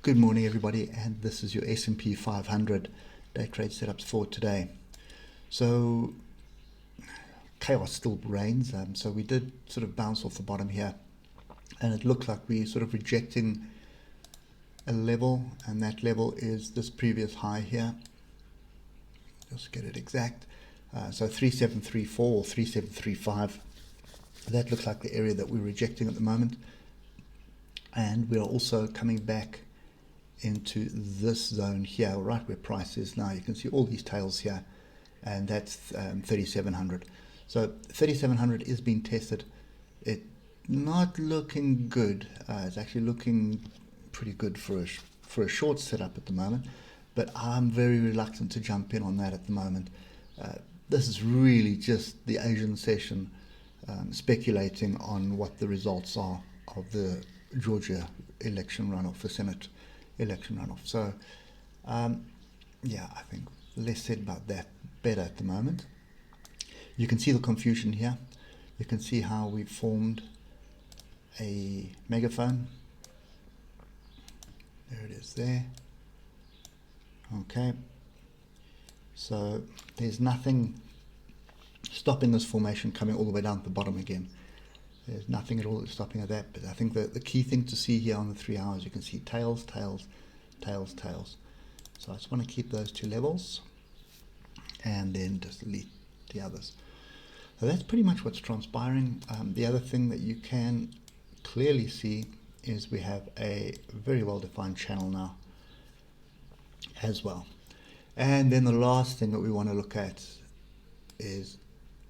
Good morning, everybody, and this is your S&P 500 day trade setups for today. So chaos still reigns. So we did sort of bounce off the bottom here, and it looks like we're sort of rejecting a level, and that level is this previous high here. Just get it exact. So 3734 or 3735. That looks like the area that we're rejecting at the moment, and we are also coming back into this zone here, right where price is now. You can see all these tails here, and that's 3700. So 3700 is being tested. It's not looking good. It's actually looking pretty good for a short setup at the moment, but I'm very reluctant to jump in on that at the moment. This is really just the Asian session speculating on what the results are of the Georgia election runoff, the Senate election runoff. So yeah, I think less said about that, better at the moment. You can see the confusion here. You can see how we formed a megaphone. There it is there. Okay, so there's nothing stopping this formation coming all the way down to the bottom again. There's nothing at all that's stopping at that, but I think the key thing to see here on the 3 hours, you can see tails, tails, tails, tails. So I just want to keep those two levels and then just delete the others. So that's pretty much what's transpiring. The other thing that you can clearly see is we have a very well-defined channel now as well. And then the last thing that we want to look at is,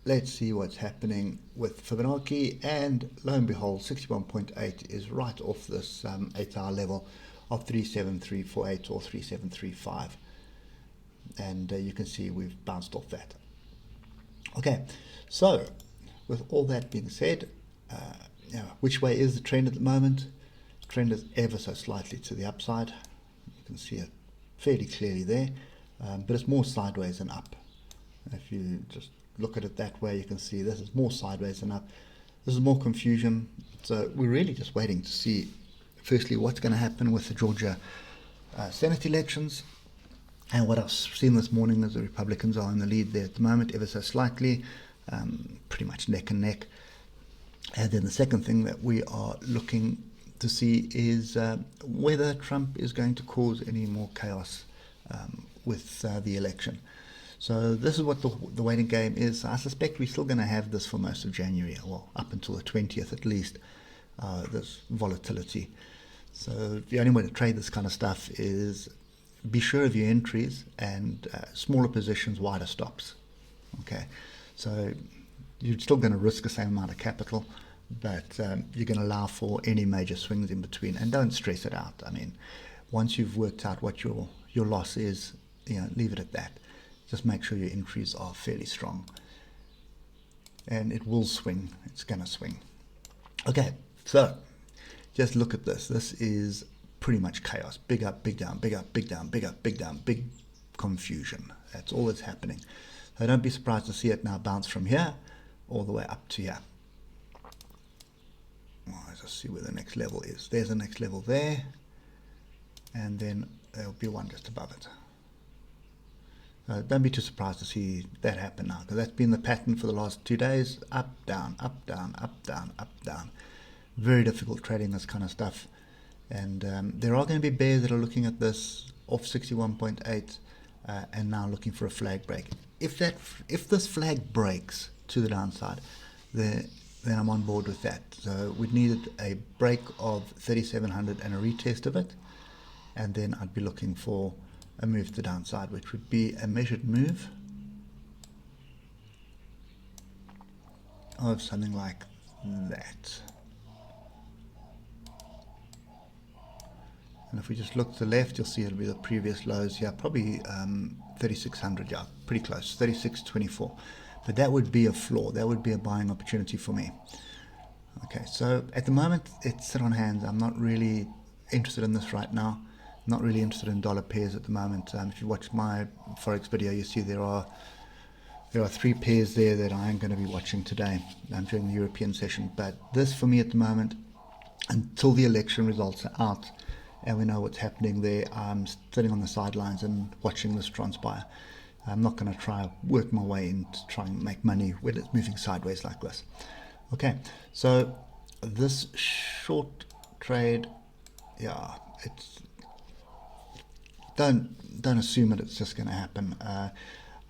let's see what's happening with Fibonacci, and lo and behold, 61.8 is right off this 8-hour level of 37348 or 3735, and you can see we've bounced off that. Okay, so with all that being said, which way is the trend at the moment? The trend is ever so slightly to the upside. You can see it fairly clearly there, but it's more sideways than up. If you just look at it that way, you can see this is more sideways than up. This is more confusion. So we're really just waiting to see, firstly, what's going to happen with the Georgia Senate elections. And what I've seen this morning is the Republicans are in the lead there at the moment, ever so slightly, pretty much neck and neck. And then the second thing that we are looking to see is whether Trump is going to cause any more chaos with the election. So this is what the waiting game is. I suspect we're still going to have this for most of January, well, up until the 20th at least, this volatility. So the only way to trade this kind of stuff is be sure of your entries and smaller positions, wider stops. Okay, so you're still going to risk the same amount of capital, but you're going to allow for any major swings in between, and don't stress it out. I mean, once you've worked out what your loss is, leave it at that. Just make sure your entries are fairly strong, and it will swing. It's going to swing. Okay, so just look at this. This is pretty much chaos. Big up, big down, big up, big down, big up, big down, big confusion. That's all that's happening. So don't be surprised to see it now bounce from here all the way up to here. Well, let's just see where the next level is. There's the next level there, and then there'll be one just above it. Don't be too surprised to see that happen now, because that's been the pattern for the last 2 days. Up, down, up, down, up, down, up, down. Very difficult trading this kind of stuff. And there are going to be bears that are looking at this off 61.8 and now looking for a flag break. If this flag breaks to the downside, then I'm on board with that. So we'd needed a break of 3700 and a retest of it, and then I'd be looking for a move to the downside, which would be a measured move of something like that. And if we just look to the left, you'll see it'll be the previous lows here, probably 3600, yeah, pretty close, 3624. But that would be a floor. That would be a buying opportunity for me. Okay, so at the moment, it's sit on hands. I'm not really interested in this right now. Not really interested in dollar pairs at the moment. If you watch my Forex video, you see there are 3 pairs there that I am going to be watching today during the European session. But this, for me at the moment, until the election results are out and we know what's happening there. I'm sitting on the sidelines and watching this transpire. I'm not going to try work my way in to try and make money when it's moving sideways like this. Okay, so this short trade, yeah, it's don't assume that it's just going to happen.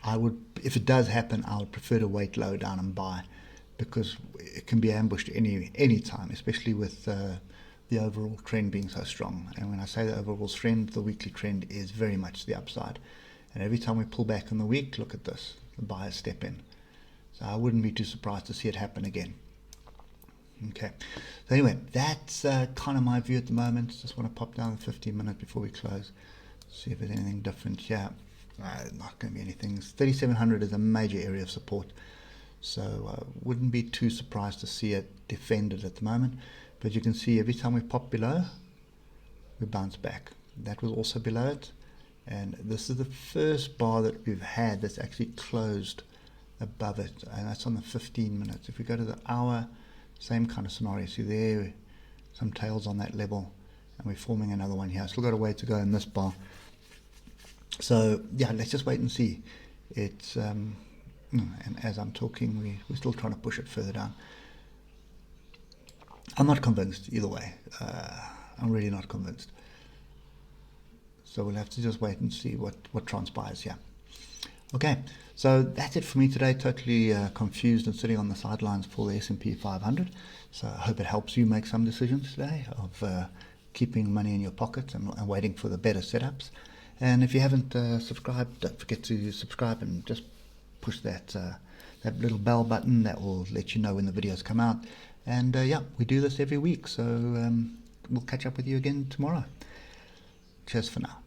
I would, if it does happen, I would prefer to wait low down and buy, because it can be ambushed any time, especially with the overall trend being so strong. And when I say the overall trend, the weekly trend is very much the upside. And every time we pull back in the week, look at this, the buyers step in. So I wouldn't be too surprised to see it happen again. Okay, so anyway, that's kind of my view at the moment. Just want to pop down the 15 minutes before we close, see if there's anything different here. Not going to be anything. 3,700 is a major area of support, so wouldn't be too surprised to see it defended at the moment. But you can see every time we pop below, we bounce back. That was also below it, and this is the first bar that we've had that's actually closed above it, and that's on the 15 minutes. If we go to the hour, same kind of scenario. See there, some tails on that level, and we're forming another one here. Still got a way to go in this bar. So yeah, let's just wait and see. It's and as I'm talking, we're still trying to push it further down. I'm not convinced either way. I'm really not convinced. So we'll have to just wait and see what transpires here. Okay, so that's it for me today. Totally confused and sitting on the sidelines for the S&P 500. So I hope it helps you make some decisions today of keeping money in your pocket and waiting for the better setups. And if you haven't subscribed, don't forget to subscribe and just push that that little bell button. That will let you know when the videos come out. And yeah, we do this every week, so we'll catch up with you again tomorrow. Cheers for now.